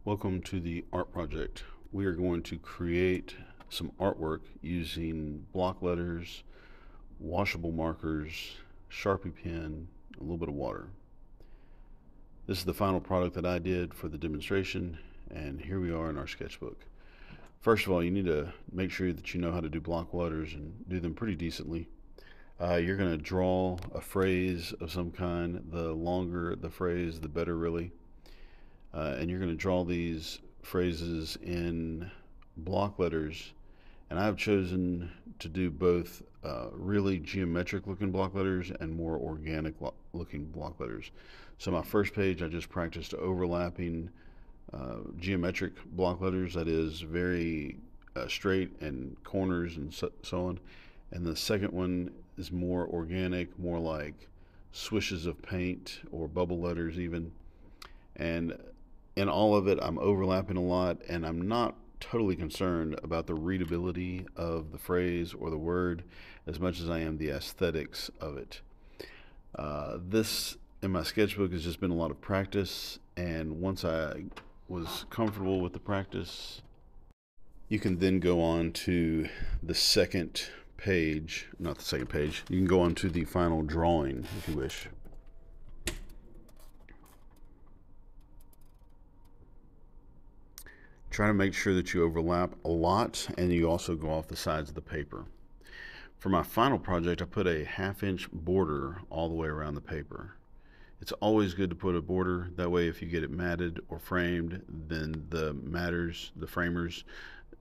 Welcome to the art project. We are going to create some artwork using block letters, washable markers, Sharpie pen, a little bit of water. This is the final product that I did for the demonstration, and here we are in our sketchbook. First of all, you need to make sure that you know how to do block letters and do them pretty decently. You're going to draw a phrase of some kind. The longer the phrase, the better, really. And you're going to draw these phrases in block letters, and I've chosen to do both really geometric looking block letters and more organic looking block letters. So my first page, I just practiced overlapping geometric block letters, that is very straight and corners and so on. And the second one is more organic, more like swishes of paint or bubble letters even. And in all of it, I'm overlapping a lot, and I'm not totally concerned about the readability of the phrase or the word as much as I am the aesthetics of it. This in my sketchbook has just been a lot of practice, and once I was comfortable with the practice, you can then go on to the second page, not the second page, you can go on to the final drawing if you wish. Try to make sure that you overlap a lot and you also go off the sides of the paper. For my final project, I put a 1/2-inch border all the way around the paper. It's always good to put a border, that way if you get it matted or framed, then the framers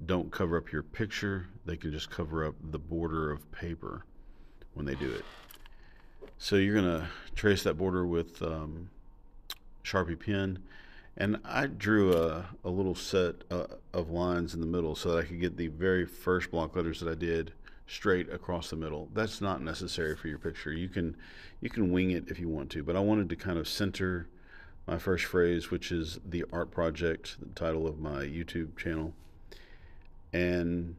don't cover up your picture, they can just cover up the border of paper when they do it. So you're going to trace that border with Sharpie pen. And I drew a little set of lines in the middle so that I could get the very first block letters that I did straight across the middle. That's not necessary for your picture. You can wing it if you want to, but I wanted to kind of center my first phrase, which is the art project, the title of my YouTube channel. And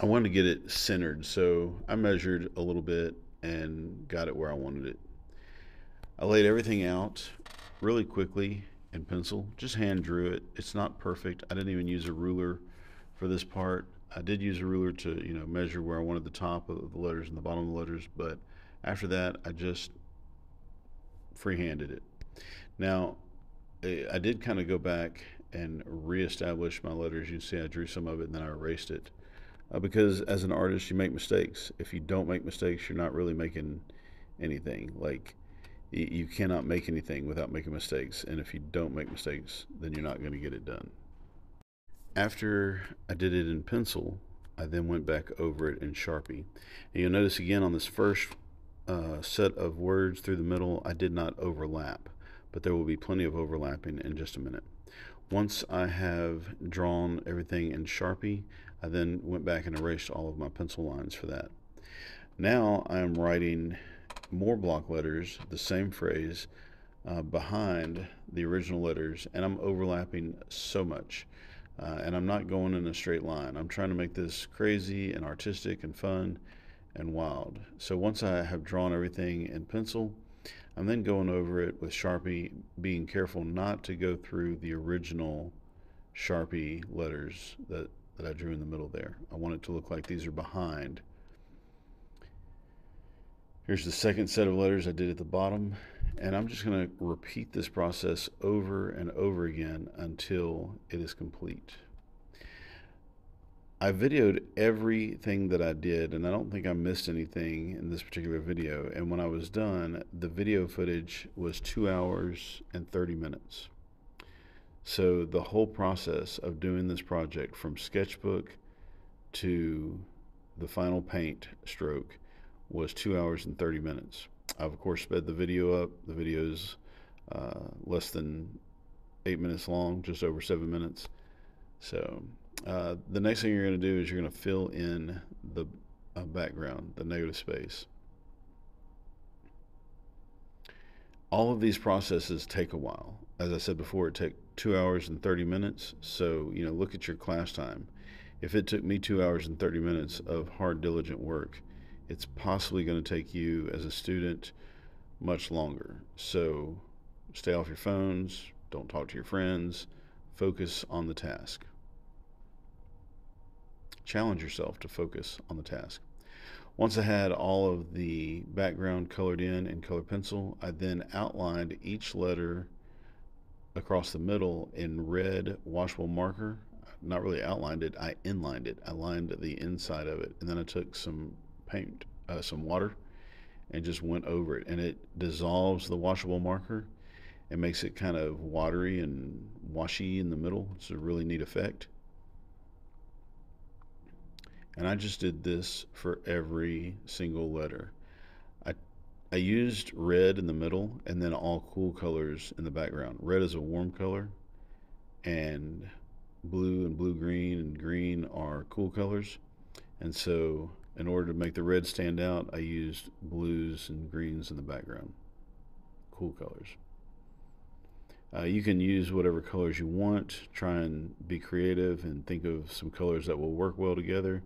I wanted to get it centered, so I measured a little bit and got it where I wanted it. I laid everything out really quickly in pencil, just hand drew it. It's not perfect. I didn't even use a ruler for this part. I did use a ruler to measure where I wanted the top of the letters and the bottom of the letters, but after that I just freehanded it. Now I did kind of go back and reestablish my letters. You see I drew some of it and then I erased it because as an artist you make mistakes. If you don't make mistakes, you're not really making anything. Like, you cannot make anything without making mistakes, and if you don't make mistakes, then you're not going to get it done. After I did it in pencil, I then went back over it in Sharpie. And you'll notice again on this first set of words through the middle, I did not overlap, but there will be plenty of overlapping in just a minute. Once I have drawn everything in Sharpie, I then went back and erased all of my pencil lines for that. Now I am writing more block letters, the same phrase, behind the original letters, and I'm overlapping so much, and I'm not going in a straight line. I'm trying to make this crazy and artistic and fun and wild. So once I have drawn everything in pencil, I'm then going over it with Sharpie, being careful not to go through the original Sharpie letters that I drew in the middle there. I want it to look like these are behind. Here's the second set of letters I did at the bottom, and I'm just going to repeat this process over and over again until it is complete. I videoed everything that I did, and I don't think I missed anything in this particular video, and when I was done, the video footage was 2 hours and 30 minutes. So the whole process of doing this project from sketchbook to the final paint stroke was 2 hours and 30 minutes. I've of course sped the video up. The video is less than 8 minutes long, just over 7 minutes. So the next thing you're going to do is you're going to fill in the background, the negative space. All of these processes take a while. As I said before, it takes 2 hours and 30 minutes. So look at your class time. If it took me 2 hours and 30 minutes of hard, diligent work, it's possibly going to take you as a student much longer. So stay off your phones, don't talk to your friends, focus on the task. Challenge yourself to focus on the task. Once I had all of the background colored in color pencil, I then outlined each letter across the middle in red washable marker. Not really outlined it, I inlined it. I lined the inside of it, and then I took some paint, some water, and just went over it, and it dissolves the washable marker and makes it kind of watery and washy in the middle. It's a really neat effect. And I just did this for every single letter. I, I used red in the middle and then all cool colors in the background. Red is a warm color, and blue green and green are cool colors. And so in order to make the red stand out, I used blues and greens in the background. Cool colors. You can use whatever colors you want. Try and be creative and think of some colors that will work well together.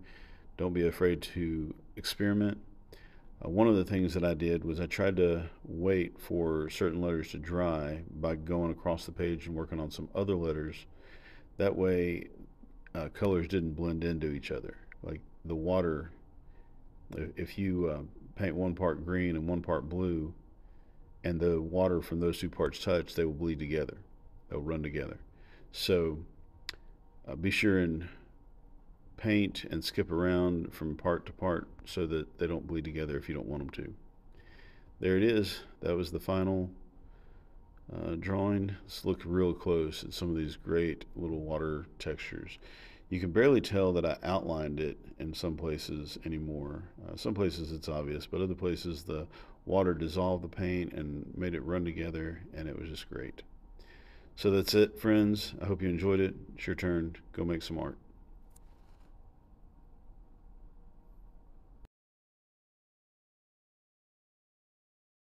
Don't be afraid to experiment. One of the things that I did was I tried to wait for certain letters to dry by going across the page and working on some other letters. That way, colors didn't blend into each other. Like the water, if you paint one part green and one part blue, and the water from those two parts touch, they will bleed together. They'll run together. So be sure and paint and skip around from part to part so that they don't bleed together if you don't want them to. There it is. That was the final drawing. Let's look real close at some of these great little water textures. You can barely tell that I outlined it in some places anymore. Some places it's obvious, but other places the water dissolved the paint and made it run together, and it was just great. So that's it, friends. I hope you enjoyed it. It's your turn. Go make some art.